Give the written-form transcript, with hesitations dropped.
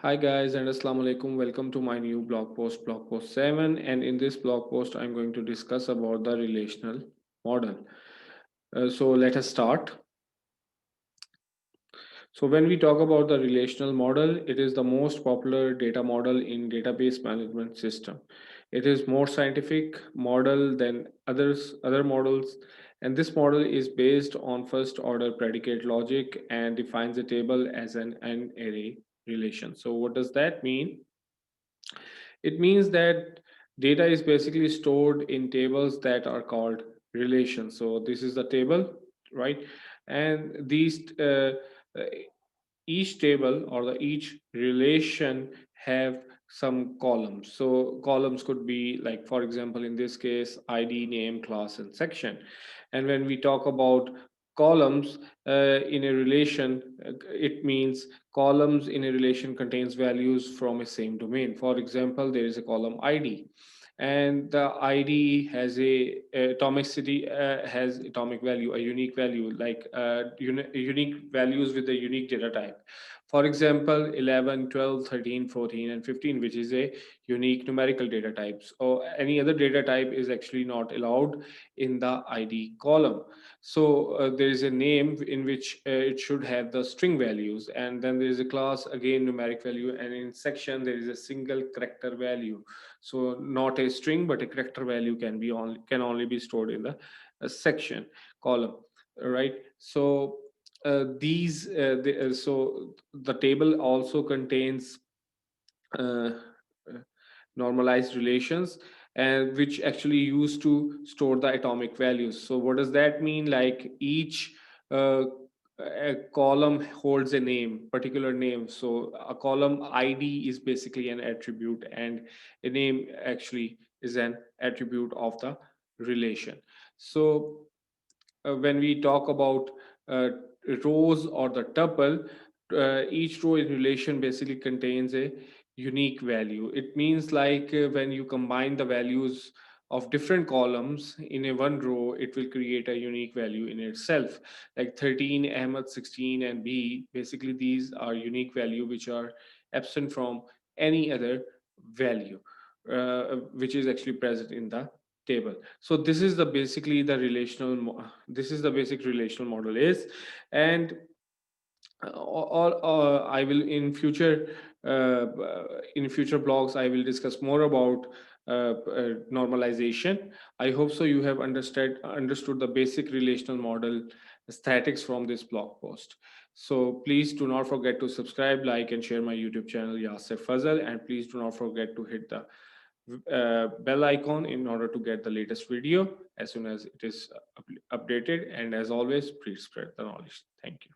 Hi guys and assalamu alaikum. Welcome to my new blog post 7. And in this blog post, I'm going to discuss about the relational model. So let us start. So when we talk about the relational model, it is the most popular data model in database management system. It is more scientific model than other models, and this model is based on first order predicate logic and defines a table as an array relation. So what does that mean? It means that data is basically stored in tables that are called relations. So this is the table, right? And uh, each table or each relation have some columns. So columns could be like, for example, in this case, ID, name, class, and section. And when we talk about columns in a relation, it means columns in a relation contains values from a same domain. For example, there is a column ID, and the ID has a atomicity, has atomic value, a unique value, like unique values with a unique data type. For example, 11, 12, 13, 14, and 15, which is a unique numerical data types, or any other data type is actually not allowed in the ID column. So there is a name in which it should have the string values, and then there is a class, again numeric value, and in section there is a single character value. So not a string, but a character value can only be stored in the section column, right? So so the table also contains uh, uh, normalized relations, and which actually used to store the atomic values. So what does that mean? Like each uh, a column holds a name, particular name. So a column ID is basically an attribute, and a name actually is an attribute of the relation. So when we talk about uh, rows or the tuple, each row in relation basically contains a unique value. It means like when you combine the values of different columns in a one row, it will create a unique value in itself. Like 13, Ahmad, 16, and B, basically these are unique value which are absent from any other value, which is actually present in the table. So this is the basically the this is the basic relational model is. And all I will in future blogs I will discuss more about normalization. I hope so you have understood the basic relational model statics from this blog post. So please do not forget to subscribe, like, and share my YouTube channel Yasser Fazal, and please do not forget to hit the bell icon in order to get the latest video as soon as it is updated. And as always, please spread the knowledge. Thank you.